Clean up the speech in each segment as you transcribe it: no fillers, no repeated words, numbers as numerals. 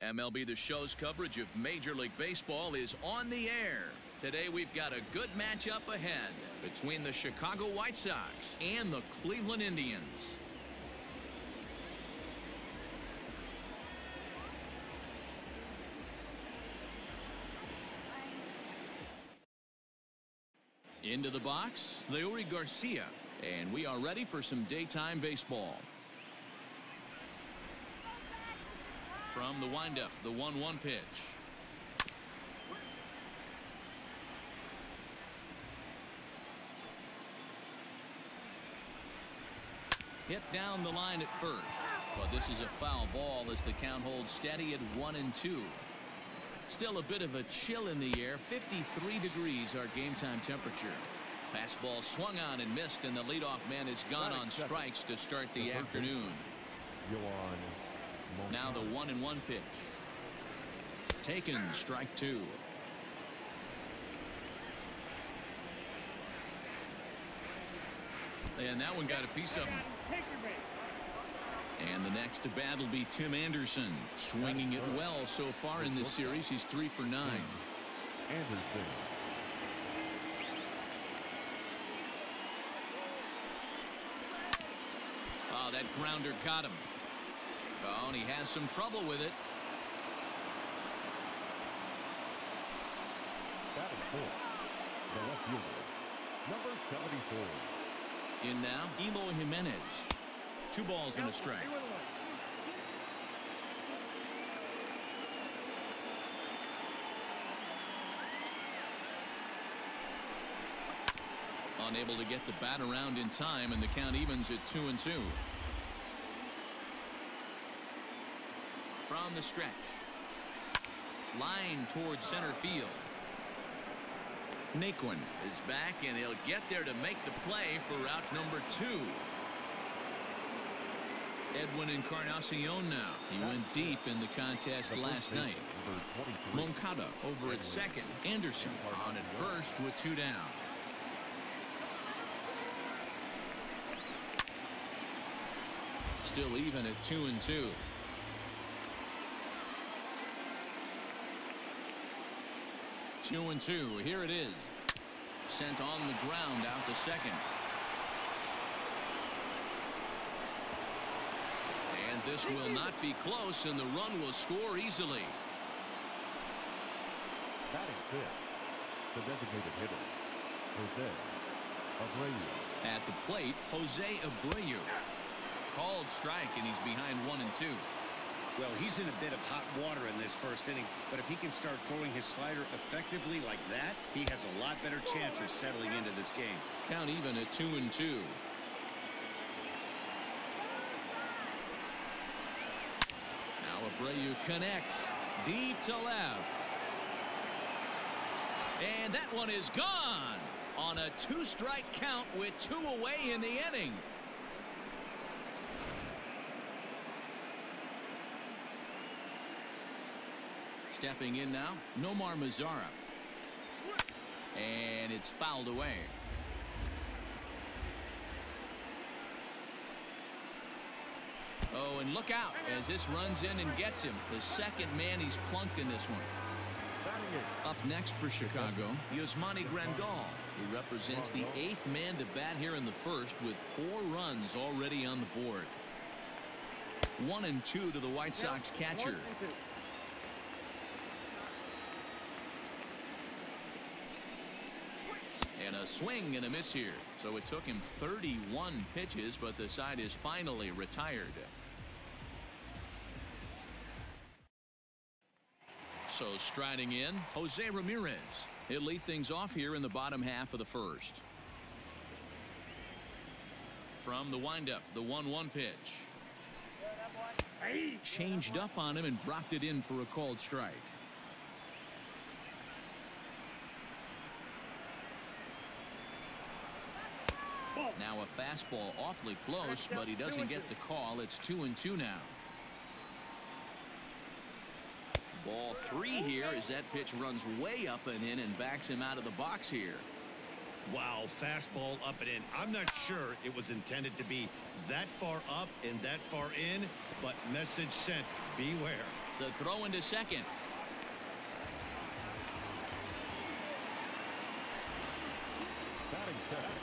MLB The Show's coverage of Major League Baseball is on the air. Today we've got a good matchup ahead between the Chicago White Sox and the Cleveland Indians. Into the box, Leury Garcia, and we are ready for some daytime baseball. From the windup, the 1-1 pitch. Hit down the line at first, but this is a foul ball as the count holds steady at 1-2. Still a bit of a chill in the air. 53 degrees our game time temperature. Fastball swung on and missed, and the leadoff man is gone on strikes to start the afternoon. Now the 1-1 pitch. Taken, strike two. And that one got a piece of him. And the next to bat will be Tim Anderson. Swinging it well so far in this series. He's 3 for 9. Anderson. Oh, that grounder caught him. Oh, and he has some trouble with it. Batting fourth, the left fielder, number 74. In now, Eloy Jimenez. 2 balls and a strike. Unable to get the bat around in time, and the count evens at 2-2. From the stretch. Line towards center field. Naquin is back, and he'll get there to make the play for route number 2. Edwin Encarnacion now. He went deep in the contest last night. Moncada over at second. Anderson on at first with 2 down. Still even at 2-2. Two and two. Here it is. Sent on the ground out to second. And this will not be close, and the run will score easily. Batting fifth, the designated hitter, Jose Abreu. At the plate, Jose Abreu. Called strike, and he's behind 1-2. Well, he's in a bit of hot water in this first inning, but if he can start throwing his slider effectively like that, he has a lot better chance of settling into this game. Count even at 2-2. Now Abreu connects deep to left. And that one is gone on a 2-strike count with 2 away in the inning. Stepping in now, Nomar Mazara. And it's fouled away. Oh, and look out as this runs in and gets him. The second man he's plunked in this one. Up next for Chicago, Yasmani Grandal. He represents the 8th man to bat here in the first with 4 runs already on the board. 1-2 to the White Sox catcher. And a swing and a miss here. So it took him 31 pitches, but the side is finally retired. So striding in, Jose Ramirez. He'll lead things off here in the bottom half of the first. From the windup, the 1-1 pitch. Changed up on him and dropped it in for a called strike. Now a fastball awfully close, but he doesn't get the call. It's 2-2 now. Ball 3 here as that pitch runs way up and in and backs him out of the box here. Wow, fastball up and in. I'm not sure it was intended to be that far up and that far in, but message sent. Beware. The throw into second. Batting second,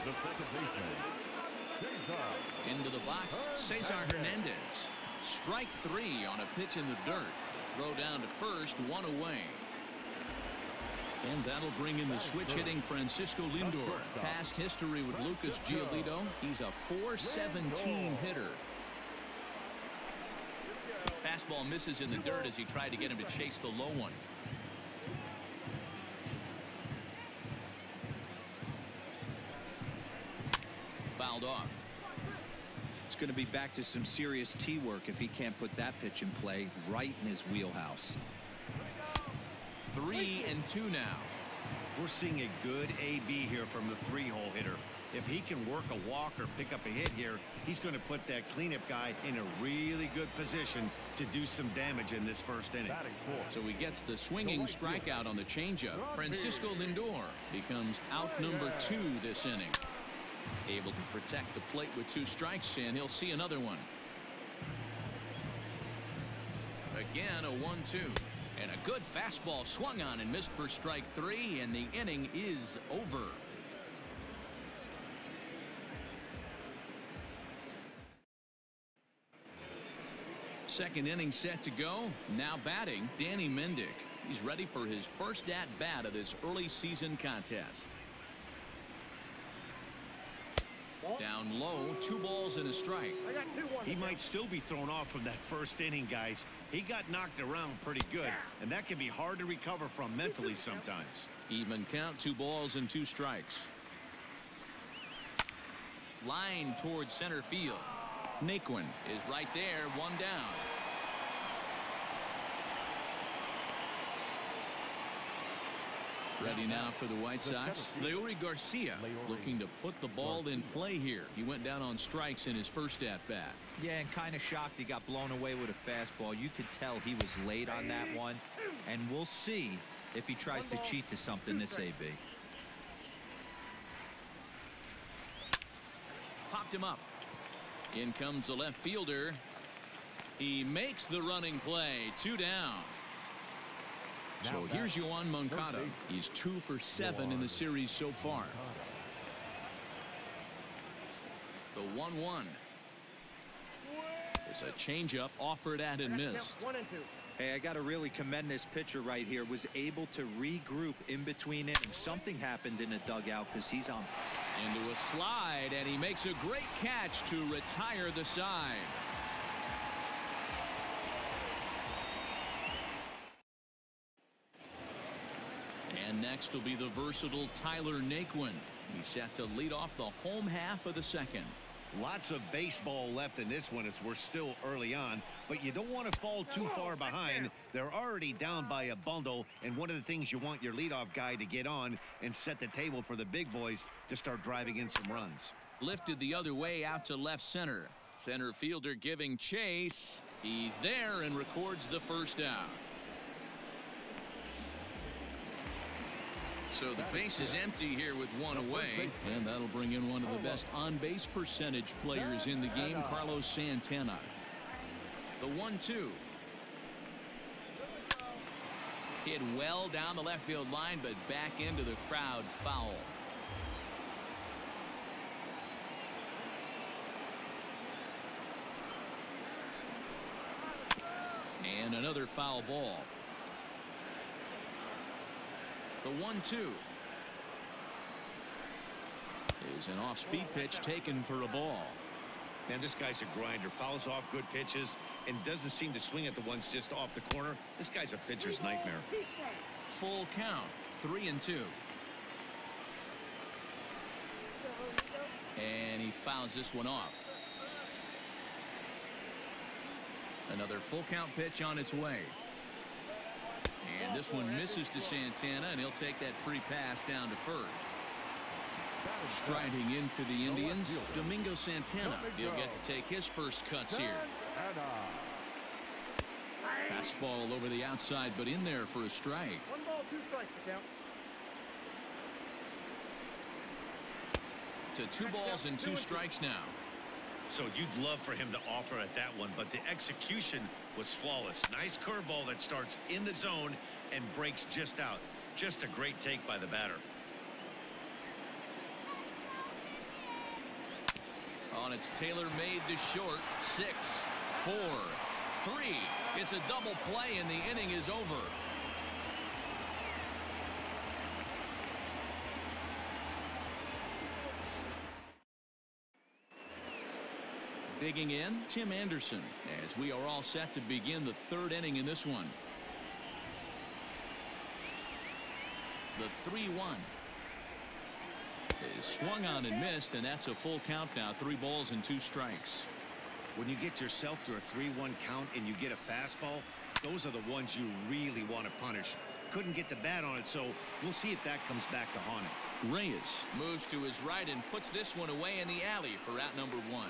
the second baseman, Cesar. Into the box, Cesar Hernandez. Strike three on a pitch in the dirt. The throw down to first, one away. And that'll bring in the switch-hitting Francisco Lindor. Past history with Lucas Giolito. He's a .417 hitter. Fastball misses in the dirt as he tried to get him to chase the low one. Fouled off. It's going to be back to some serious tee work if he can't put that pitch in play right in his wheelhouse. 3-2 now. We're seeing a good AB here from the three-hole hitter. If he can work a walk or pick up a hit here, he's going to put that cleanup guy in a really good position to do some damage in this first inning. So he gets the swinging strikeout on the changeup. Francisco Lindor becomes out number 2 this inning. Able to protect the plate with 2 strikes, and he'll see another one. Again, a 1-2. And a good fastball swung on and missed for strike 3, and the inning is over. Second inning set to go. Now batting, Danny Mendick. He's ready for his first at-bat of this early season contest. Down low, 2 balls and a strike. He might still be thrown off from that first inning, guys. He got knocked around pretty good, and that can be hard to recover from mentally sometimes. Even count, 2 balls and 2 strikes. Line towards center field. Naquin is right there, 1 down. Ready now for the White Sox. Leury Garcia looking to put the ball in play here. He went down on strikes in his first at-bat. Yeah, and kind of shocked he got blown away with a fastball. You could tell he was late on that one, and we'll see if he tries to cheat to something this AB. Popped him up. In comes the left fielder. He makes the running play. 2 down. So here's Yoan Moncada. He's 2 for 7 in the series so far. The 1-1. It's a changeup offered at and missed. Hey, I got to really commend this pitcher right here. Was able to regroup in between innings. Something happened in the dugout because he's on. Into a slide, and he makes a great catch to retire the side. And next will be the versatile Tyler Naquin. He's set to lead off the home half of the second. Lots of baseball left in this one as we're still early on, but you don't want to fall too far behind. They're already down by a bundle, and one of the things you want your leadoff guy to get on and set the table for the big boys to start driving in some runs. Lifted the other way out to left center. Center fielder giving chase. He's there and records the first out. So the base is empty here with 1 away, and that'll bring in one of the best on-base percentage players in the game, Carlos Santana. The 1-2. Hit well down the left field line, but back into the crowd, foul. And another foul ball. The 1-2 is an off-speed pitch taken for a ball. Man, this guy's a grinder. Fouls off good pitches and doesn't seem to swing at the ones just off the corner. This guy's a pitcher's nightmare. Full count, 3-2. And he fouls this one off. Another full count pitch on its way. And this one misses to Santana, and he'll take that free pass down to first. Striding in for the Indians, Domingo Santana. He'll get to take his first cuts here. Fastball over the outside, but in there for a strike. 1 ball, 2 strikes to count. To 2 balls and 2 strikes now. So you'd love for him to offer at that one, but the execution was flawless. Nice curveball that starts in the zone and breaks just out. Just a great take by the batter. On its tailor-made to short. 6, 4, 3. It's a double play and the inning is over. Digging in, Tim Anderson, as we are all set to begin the third inning in this one. The 3-1 is swung on and missed, and that's a full count now. 3 balls and 2 strikes. When you get yourself to a 3-1 count and you get a fastball, those are the ones you really want to punish. Couldn't get the bat on it, so we'll see if that comes back to haunt him. Reyes moves to his right and puts this one away in the alley for out number 1.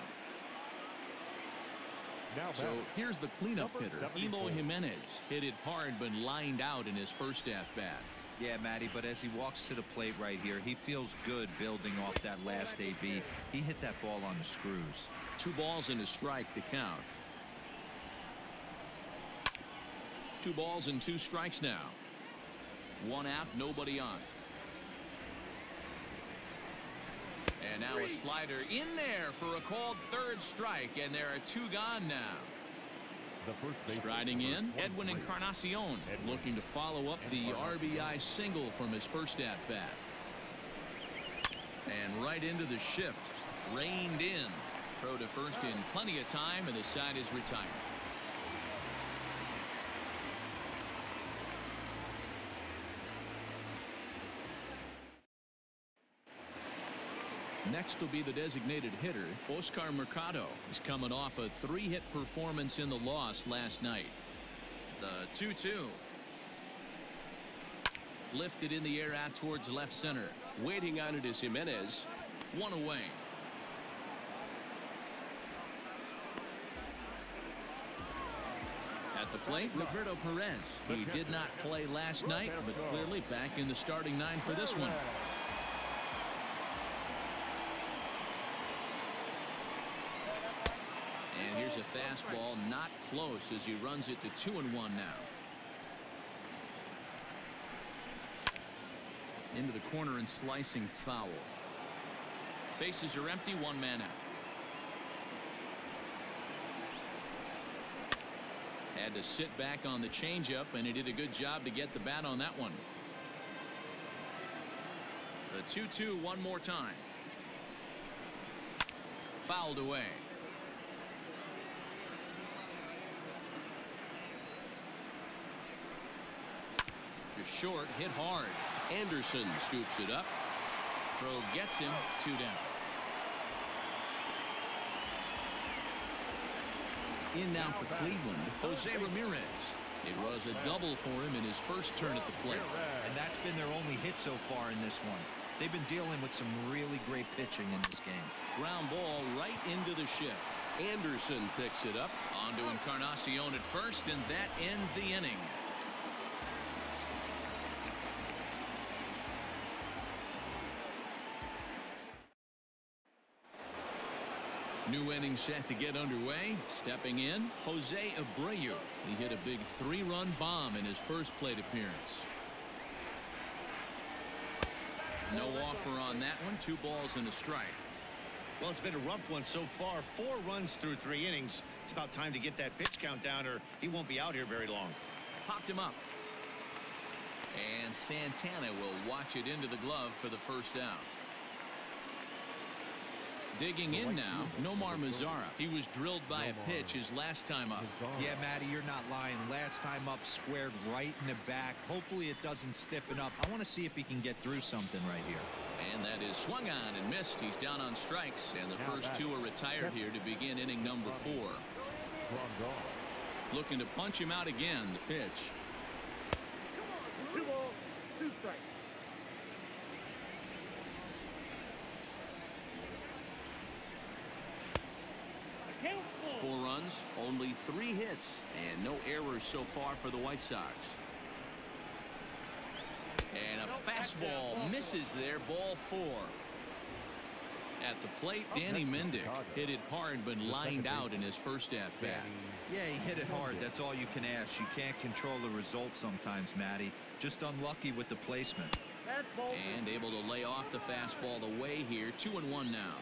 So here's the cleanup hitter. Eloy Jimenez hit it hard but lined out in his first at-bat. Yeah, Matty, but as he walks to the plate right here, he feels good building off that last AB. He hit that ball on the screws. 2 balls and a strike to count. 2 balls and 2 strikes now. 1 out, nobody on. And now a slider in there for a called third strike, and there are 2 gone now. Striding in, Edwin Encarnacion, looking to follow up the RBI single from his first at-bat. And right into the shift. Reined in. Throw to first in plenty of time, and the side is retired. Next will be the designated hitter, Oscar Mercado. He's coming off a 3-hit performance in the loss last night. The 2-2. Lifted in the air out towards left center. Waiting on it is Jimenez. 1 away. At the plate, Roberto Perez. He did not play last night, but clearly back in the starting 9 for this one. And here's a fastball not close as he runs it to 2-1 now. Into the corner and slicing foul. Bases are empty, 1 man out. Had to sit back on the changeup, and he did a good job to get the bat on that one. The 2-2 one more time. Fouled away. Just short, hit hard. Anderson scoops it up. Throw gets him. 2 down. In now for Cleveland, Jose Ramirez. It was a double for him in his first turn at the plate. And that's been their only hit so far in this one. They've been dealing with some really great pitching in this game. Ground ball right into the shift. Anderson picks it up. Onto Encarnacion at first, and that ends the inning. New inning set to get underway. Stepping in, Jose Abreu. He hit a big 3-run bomb in his first plate appearance. No offer on that one. 2 balls and a strike. Well, it's been a rough one so far. 4 runs through 3 innings. It's about time to get that pitch count down, or he won't be out here very long. Popped him up. And Santana will watch it into the glove for the first out. Digging in now, Nomar Mazara. He was drilled by a pitch his last time up. Yeah, Matty, you're not lying. Last time up, squared right in the back. Hopefully it doesn't stiffen up. I want to see if he can get through something right here. And that is swung on and missed. He's down on strikes, and the first 2 are retired here to begin inning number 4. Looking to punch him out again. The pitch. 2 balls, 2 strikes. 4 runs, only 3 hits, and no errors so far for the White Sox. And a fastball misses there, ball 4. At the plate, Danny Mendick hit it hard but lined out in his first at-bat. Yeah, he hit it hard. That's all you can ask. You can't control the result sometimes, Matty. Just unlucky with the placement. And able to lay off the fastball away here. 2-1 now.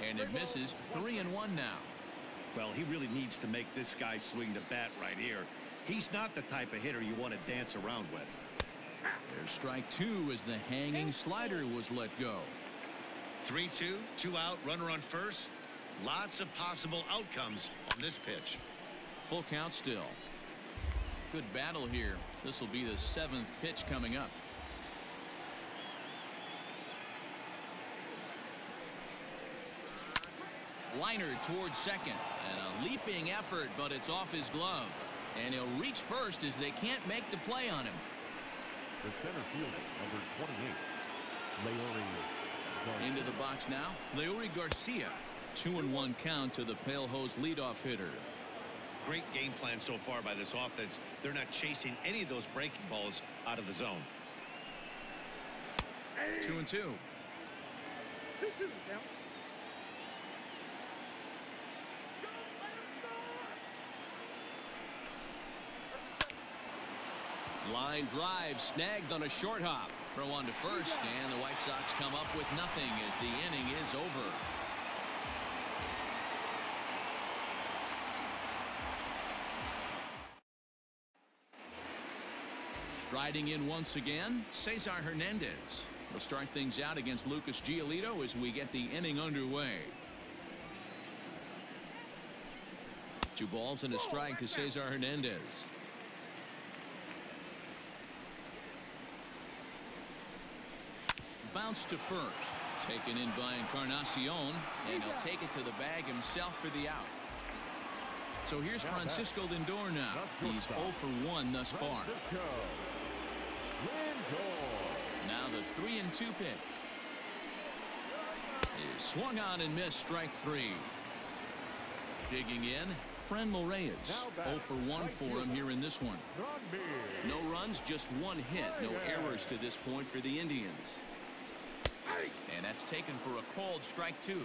And it misses. 3-1 now. Well, he really needs to make this guy swing the bat right here. He's not the type of hitter you want to dance around with. There's strike two as the hanging slider was let go. 3-2, 2 out, runner on first. Lots of possible outcomes on this pitch. Full count still. Good battle here. This will be the 7th pitch coming up. Liner towards second, and a leaping effort, but it's off his glove, and he'll reach first as they can't make the play on him. The center fielder, number 28, Leori. Into the box now, Leori Garcia. 2-1 count to the Pale Hose leadoff hitter. Great game plan so far by this offense. They're not chasing any of those breaking balls out of the zone. 2-2. Line drive snagged on a short hop. Throw on to first, and the White Sox come up with nothing as the inning is over. Striding in once again, Cesar Hernandez will start things out against Lucas Giolito as we get the inning underway. 2 balls and a strike to Cesar Hernandez. Bounce to first, taken in by Encarnacion, and he'll take it to the bag himself for the out. So here's Francisco Lindor now. He's 0 for 1 thus far. Now the 3-2 pitch is swung on and missed. Strike 3. Digging in, Franmil Reyes. 0 for 1 for him here in this one. No runs, just 1 hit. No errors to this point for the Indians. And that's taken for a called strike 2.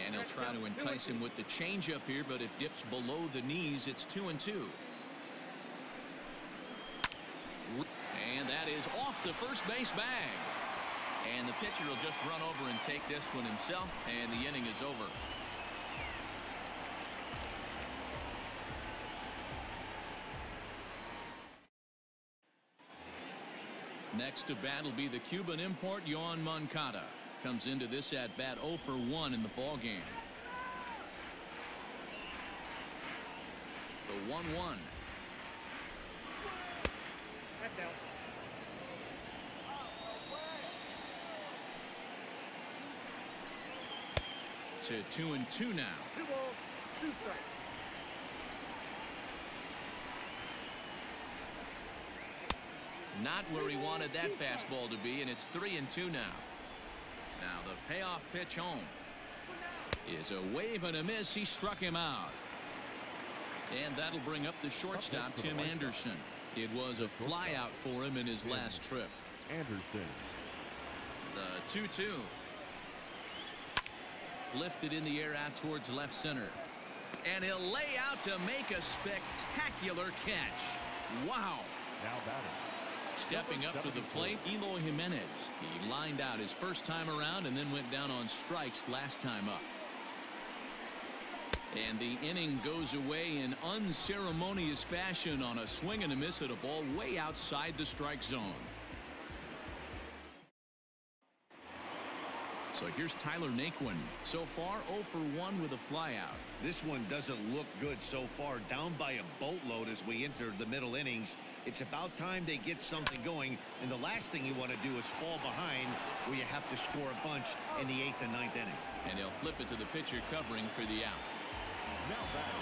And he'll try to entice him with the changeup here, but it dips below the knees. It's 2-2. And that is off the first base bag. And the pitcher will just run over and take this one himself, and the inning is over. Next to bat will be the Cuban import Yoan Moncada. Comes into this at bat 0 for 1 in the ball game. The 1-1. To 2-2 now. 2 balls, 2 strikes. Not where he wanted that fastball to be, and it's 3-2 now. Now the payoff pitch home is a wave and a miss. He struck him out. And that'll bring up the shortstop, Tim Anderson. It was a fly out for him in his last trip. Anderson. The 2-2. Lifted in the air out towards left center. And he'll lay out to make a spectacular catch. Wow. Now batting. Stepping up to the plate, Eloy Jimenez. He lined out his first time around and then went down on strikes last time up. And the inning goes away in unceremonious fashion on a swing and a miss at a ball way outside the strike zone. So here's Tyler Naquin. So far 0 for 1 with a flyout. This one doesn't look good so far. Down by a boatload as we enter the middle innings. It's about time they get something going, and the last thing you want to do is fall behind where you have to score a bunch in the 8th and 9th inning. And they'll flip it to the pitcher covering for the out.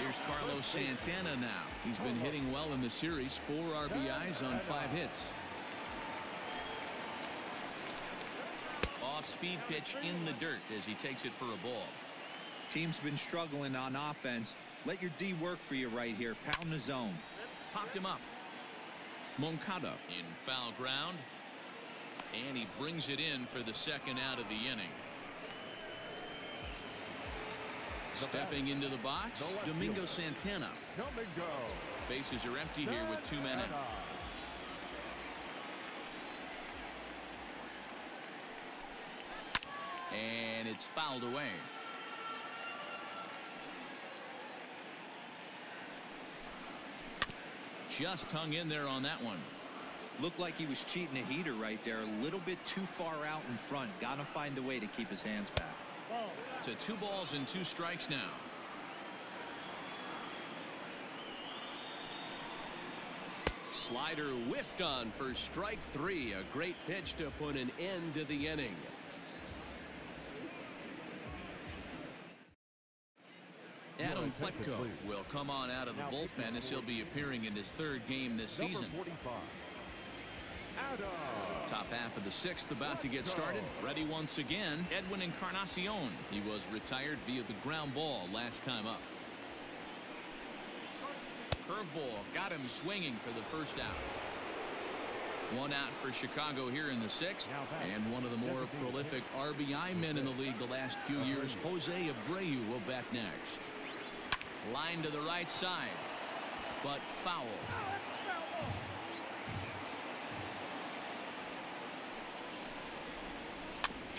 Here's Carlos Santana now. He's been hitting well in the series. 4 RBIs on 5 hits. Off-speed pitch in the dirt as he takes it for a ball. Team's been struggling on offense. Let your D work for you right here. Pound the zone. Popped him up. Moncada in foul ground. And he brings it in for the second out of the inning. Stepping into the box, Domingo Santana. Bases are empty here with 2 men in. And it's fouled away. Just hung in there on that one. Looked like he was cheating a heater right there. A little bit too far out in front. Got to find a way to keep his hands back. To 2 balls and 2 strikes now. Slider whiffed on for strike 3. A great pitch to put an end to the inning. Adam Pletko will come on out of the bullpen as he'll be appearing in his 3rd game this season. Top half of the 6th about to get started. Ready once again, Edwin Encarnacion. He was retired via the ground ball last time up. Curveball got him swinging for the first out. 1 out for Chicago here in the 6th. And one of the more prolific RBI men in the league the last few years, Jose Abreu, will bat next. Line to the right side, but foul.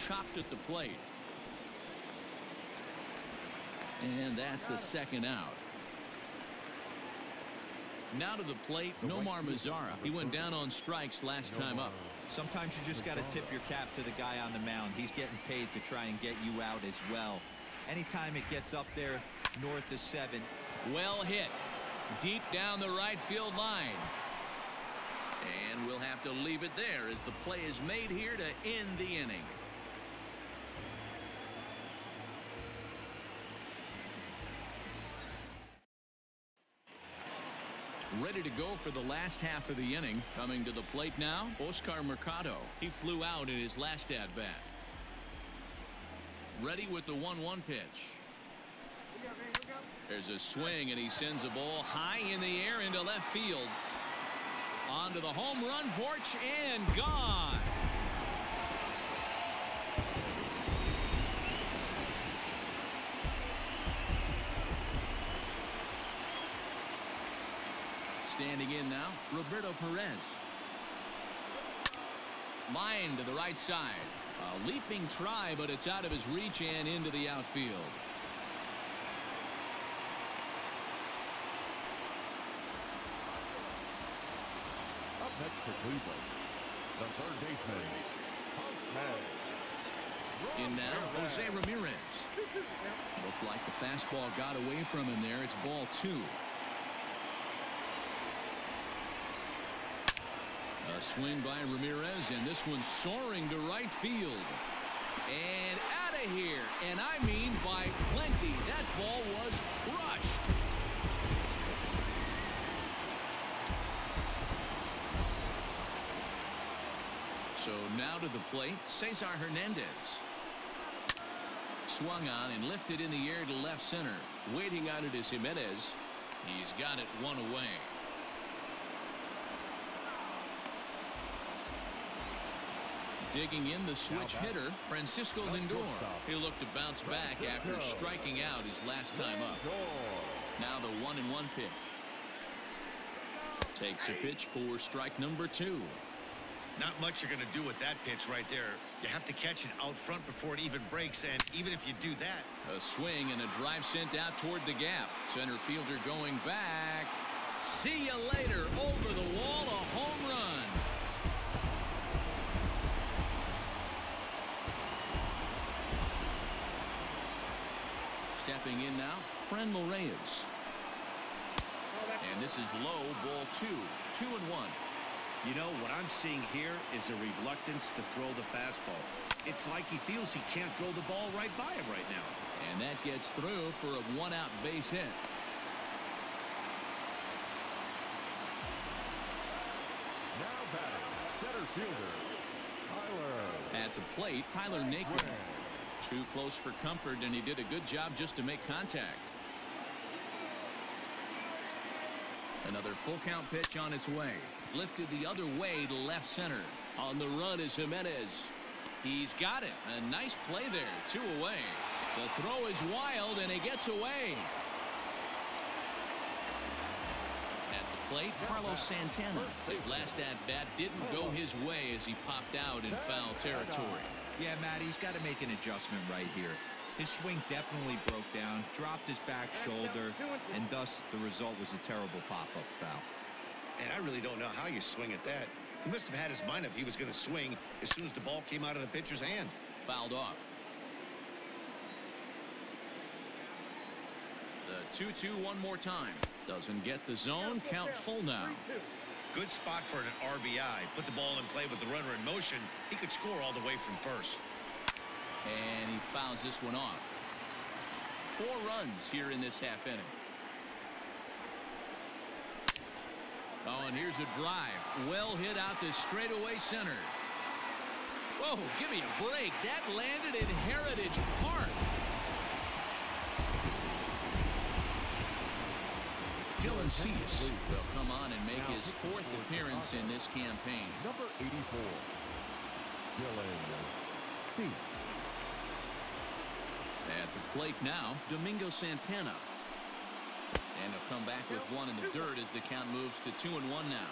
Chopped at the plate. And that's the second out. Now to the plate, Nomar Mazara. He went down on strikes last time up. Sometimes you just got to tip your cap to the guy on the mound. He's getting paid to try and get you out as well. Anytime it gets up there north of 7. Well hit. Deep down the right field line. And we'll have to leave it there as the play is made here to end the inning. Ready to go for the last half of the inning. Coming to the plate now, Oscar Mercado. He flew out in his last at bat. Ready with the 1-1 pitch. There's a swing and he sends a ball high in the air into left field. Onto the home run porch and gone. Standing in now, Roberto Perez. Line to the right side. A leaping try, but it's out of his reach and into the outfield. Up next for Cleveland, the 3rd baseman, In now, Jose Ramirez. Looked like the fastball got away from him there. It's ball 2. A swing by Ramirez, and this one soaring to right field. And out of here, and I mean by plenty. That ball was crushed. So now to the plate, Cesar Hernandez. Swung on and lifted in the air to left center. Waiting on it is Jimenez. He's got it 1 away. Digging in the switch hitter, Francisco Lindor. He'll look to bounce back after striking out his last time up. Now the 1-1 pitch. Takes a pitch for strike number 2. Not much you're going to do with that pitch right there. You have to catch it out front before it even breaks, and even if you do that. A swing and a drive sent out toward the gap. Center fielder going back. See you later. Over the wall, a home run. Stepping in now, Fran Reyes. And this is low, ball 2. 2-1. You know, what I'm seeing here is a reluctance to throw the fastball. It's like he feels he can't throw the ball right by him right now. And that gets through for a 1-out base hit. Now batting, center fielder, Tyler. At the plate, Tyler Naquin. Too close for comfort, and he did a good job just to make contact. Another full count pitch on its way. Lifted the other way to left center. On the run is Jimenez. He's got it. A nice play there. 2 away. The throw is wild, and he gets away. At the plate, Carlos Santana. His last at-bat didn't go his way as he popped out in foul territory. Yeah, Matt, he's got to make an adjustment right here. His swing definitely broke down, dropped his back shoulder, and thus the result was a terrible pop-up foul. And I really don't know how you swing at that. He must have had his mind up he was going to swing as soon as the ball came out of the pitcher's hand. Fouled off. The 2-2 one more time. Doesn't get the zone. Count full now. Good spot for an RBI. Put the ball in play with the runner in motion. He could score all the way from first. And he fouls this one off. 4 runs here in this half inning. Oh, and here's a drive. Well hit out to straightaway center. Whoa, give me a break. That landed in Heritage Park. Dylan Cease will come on and make his 4th appearance in this campaign. Number 84, Dylan Cease. At the plate now, Domingo Santana. And he'll come back with 1 in the dirt as the count moves to 2-1 now.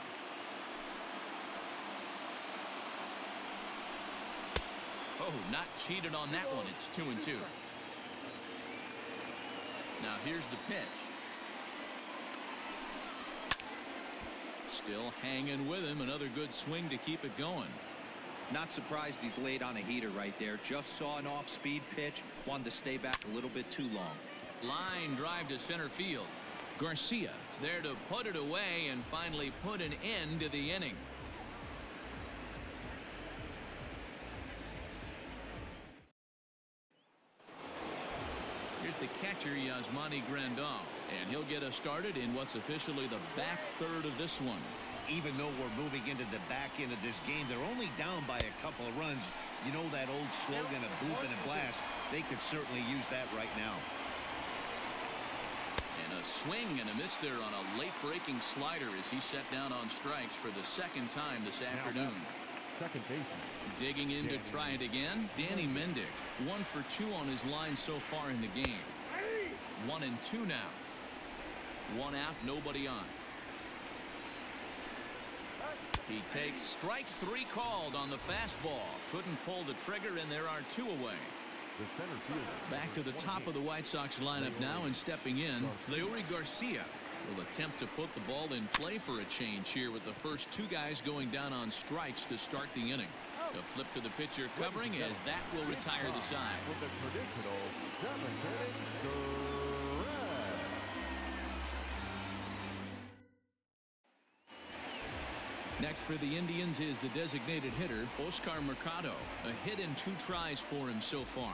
Oh, not cheated on that one. It's 2-2. Now here's the pitch. Still hanging with him. Another good swing to keep it going. Not surprised he's laid on a heater right there. Just saw an off-speed pitch. Wanted to stay back a little bit too long. Line drive to center field. Garcia is there to put it away and finally put an end to the inning. Here's the catcher, Yasmani Grandal, and he'll get us started in what's officially the back third of this one. Even though we're moving into the back end of this game, they're only down by a couple of runs. You know that old slogan, a bloop and a blast. They could certainly use that right now. And a swing and a miss there on a late-breaking slider as he set down on strikes for the 2nd time this afternoon. Second baseman. Digging in to try it again, Danny Mendick. 1 for 2 on his line so far in the game. 1-2 now. 1 out, nobody on. He takes strike 3 called on the fastball. Couldn't pull the trigger, and there are 2 away. The center fielder. Back to the top of the White Sox lineup now, and stepping in, Leury Garcia will attempt to put the ball in play for a change here with the first 2 guys going down on strikes to start the inning. A flip to the pitcher covering as that will retire the side. With the traditional 7th inning grab. Next for the Indians is the designated hitter, Oscar Mercado. A hit in 2 tries for him so far.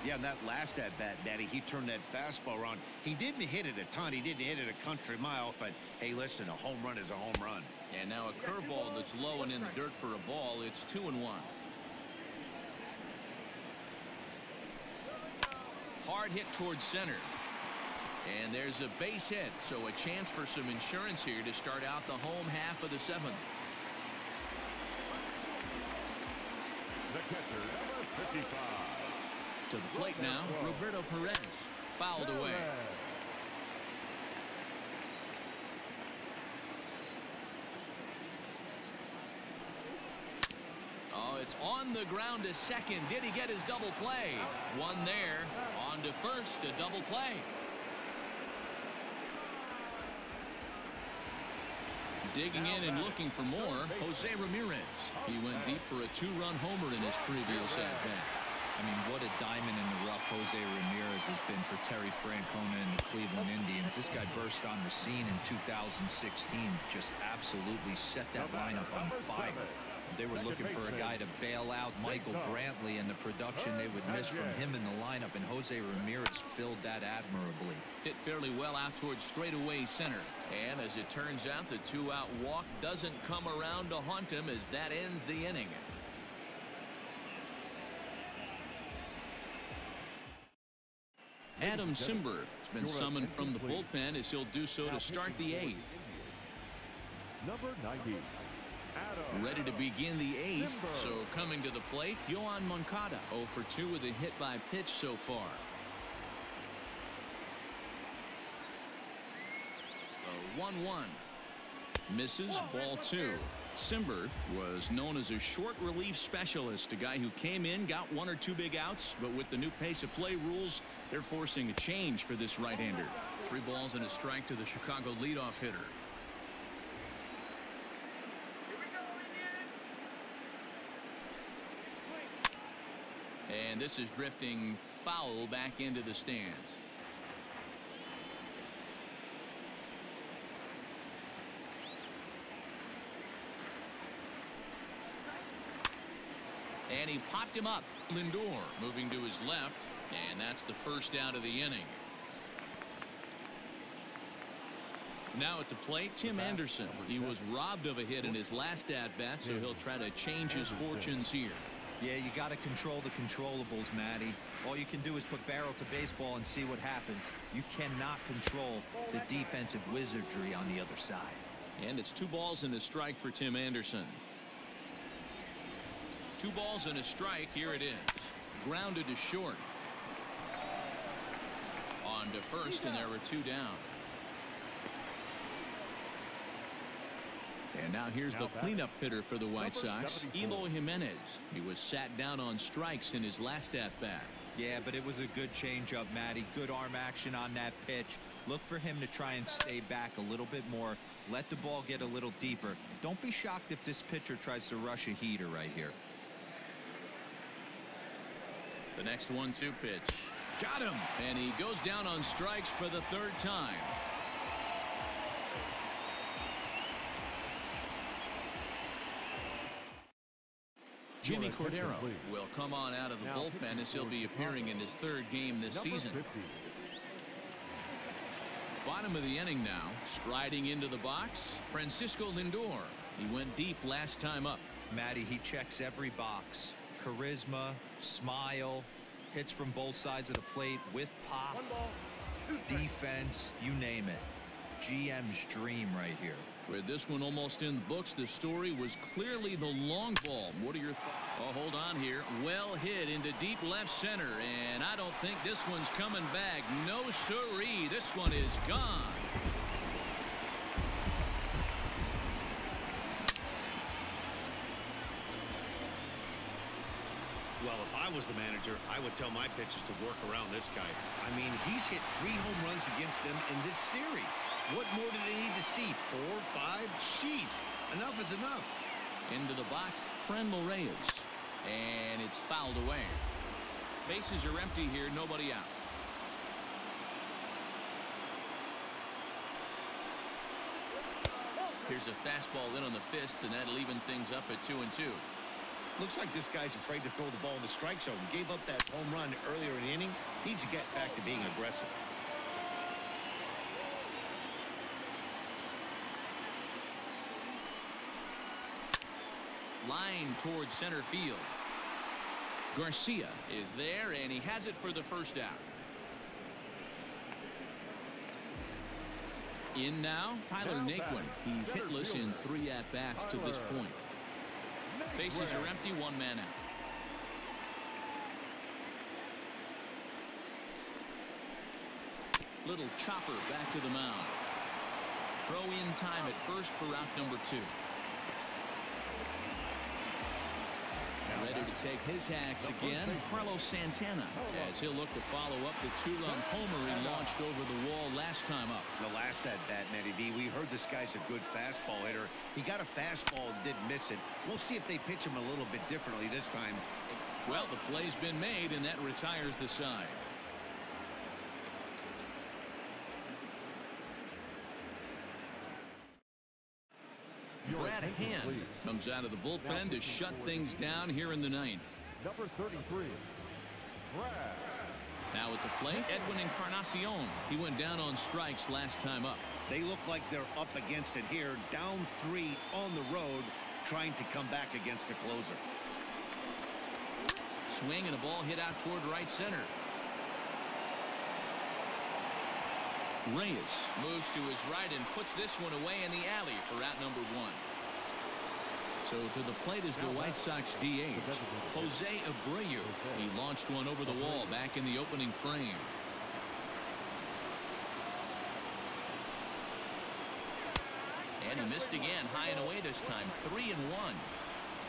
Yeah, and that last at-bat, Daddy, he turned that fastball around. He didn't hit it a ton. He didn't hit it a country mile. But, hey, listen, a home run is a home run. And now a curveball that's low and in the dirt for a ball. It's 2-1. Hard hit towards center. And there's a base hit. So a chance for some insurance here to start out the home half of the 7th. The catcher, number 55. To the plate now, Roberto Perez. Fouled away. Oh, it's on the ground to second. Did he get his double play? 1 there. On to first, a double play. Digging in and looking for more, Jose Ramirez. He went deep for a 2-run homer in his previous at-bat. I mean, what a diamond in the rough Jose Ramirez has been for Terry Francona and the Cleveland Indians. This guy burst on the scene in 2016, just absolutely set that lineup on fire. They were looking for a guy to bail out Michael Brantley, and the production they would miss from him in the lineup, and Jose Ramirez filled that admirably. Hit fairly well out towards straightaway center. And as it turns out, the 2-out walk doesn't come around to haunt him as that ends the inning. Adam Simber has been summoned from the bullpen as he'll do so to start the 8th. Number 90. Ready to begin the 8th. So coming to the plate, Yohan Moncada 0 for 2 with a hit by pitch so far. The 1-1. Misses, ball 2. Simber was known as a short relief specialist, a guy who came in, got 1 or 2 big outs, but with the new pace of play rules, they're forcing a change for this right-hander. 3 balls and a strike to the Chicago leadoff hitter. And this is drifting foul back into the stands. And he popped him up. Lindor moving to his left, and that's the first out of the inning. Now at the plate, Tim Anderson. He was robbed of a hit in his last at-bat, so he'll try to change his fortunes here. Yeah, you got to control the controllables, Matty. All you can do is put barrel to baseball and see what happens. You cannot control the defensive wizardry on the other side. And it's 2 balls and a strike for Tim Anderson. 2 balls and a strike. Here it is. Grounded to short. On to first, and there were 2 down. And now here's the cleanup hitter for the White Sox, Eloy Jimenez. He was sat down on strikes in his last at-bat. Yeah, but it was a good changeup, Matty. Good arm action on that pitch. Look for him to try and stay back a little bit more. Let the ball get a little deeper. Don't be shocked if this pitcher tries to rush a heater right here. The next 1-2 pitch. Got him. And he goes down on strikes for the 3rd time. Jimmy Cordero will come on out of the bullpen as he'll be appearing in his 3rd game this season. Bottom of the inning now. Striding into the box, Francisco Lindor. He went deep last time up. Matty, he checks every box. Charisma, smile, hits from both sides of the plate with pop, defense, you name it. GM's dream right here. With this one almost in the books, the story was clearly the long ball. What are your thoughts? Oh, hold on here. Well hit into deep left center, and I don't think this one's coming back. No siree. This one is gone. Well, if I was the manager, I would tell my pitchers to work around this guy. I mean, he's hit 3 home runs against them in this series. What more do they need to see? 4, 5? Jeez, enough is enough. Into the box, Franmil Reyes. And it's fouled away. Bases are empty here, nobody out. Here's a fastball in on the fists, and that'll even things up at 2-2. Looks like this guy's afraid to throw the ball in the strike zone. Gave up that home run earlier in the inning. Needs to get back to being aggressive. Line towards center field. Garcia is there, and he has it for the first out. In now, Tyler Naquin. He's hitless in 3 at-bats to this point. Bases are empty, 1 man out. Little chopper back to the mound. Throw in time at first for out number 2. Ready to take his hacks again, Carlos Santana, as he'll look to follow up the 2-run homer he launched over the wall last time up. The last at-bat, Matty V, we heard this guy's a good fastball hitter. He got a fastball and did miss it. We'll see if they pitch him a little bit differently this time. Well, the play's been made, and that retires the side. Brad Hand comes out of the bullpen to shut things down here in the 9th. Number 33, Brad. Now at the plate, Edwin Encarnacion. He went down on strikes last time up. They look like they're up against it here. Down 3 on the road, trying to come back against a closer. Swing and a ball hit out toward right center. Reyes moves to his right and puts this one away in the alley for out number 1. So to the plate is the White Sox DH, Jose Abreu. He launched one over the wall back in the opening frame. And he missed again, high and away this time, 3-1.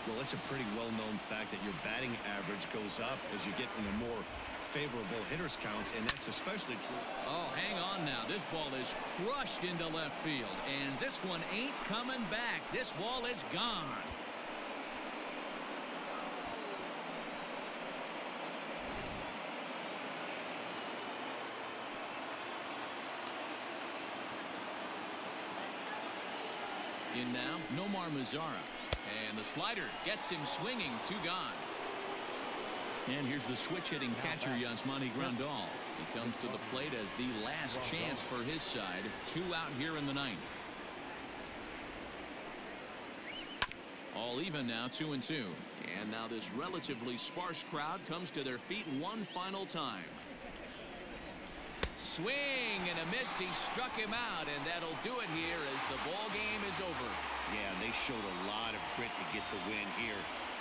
Well, it's a pretty well-known fact that your batting average goes up as you get into more favorable hitters counts, and that's especially true. Oh, hang on now. This ball is crushed into left field, and this one ain't coming back. This ball is gone. In now, Nomar Mazara. And the slider gets him swinging, 2 gone. And here's the switch-hitting catcher, Yasmani Grandal. He comes to the plate as the last chance for his side. 2 out here in the 9th. All even now, 2-2. And now this relatively sparse crowd comes to their feet one final time. Swing and a miss. He struck him out, and that'll do it here as the ball game is over. Yeah, they showed a lot of grit to get the win here.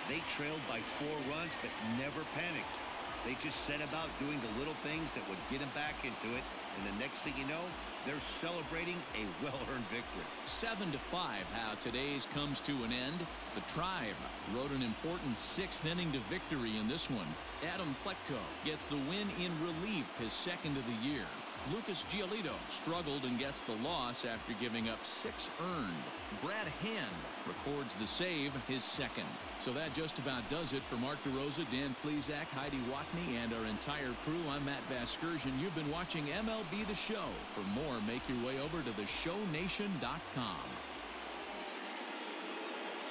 They trailed by 4 runs, but never panicked. They just set about doing the little things that would get them back into it, and the next thing you know, they're celebrating a well-earned victory. 7-5, how today's comes to an end. The Tribe rode an important 6th inning to victory in this one. Adam Pletko gets the win in relief, his 2nd of the year. Lucas Giolito struggled and gets the loss after giving up 6 earned. Brad Hand records the save, his 2nd. So that just about does it for Mark DeRosa, Dan Plesac, Heidi Watney, and our entire crew. I'm Matt Vasgersian. You've been watching MLB The Show. For more, make your way over to theshownation.com.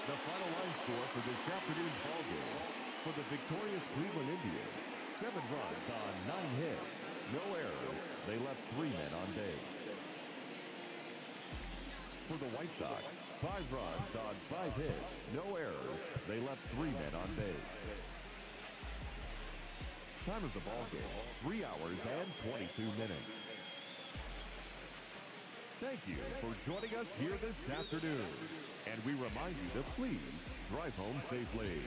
The final line score for this afternoon's ballgame. For the victorious Cleveland Indians, 7 runs on 9 hits, no errors. They left 3 men on base. For the White Sox, 5 runs on 5 hits, no errors. They left 3 men on base. Time of the ballgame, 3 hours and 22 minutes. Thank you for joining us here this afternoon. And we remind you to please drive home safely.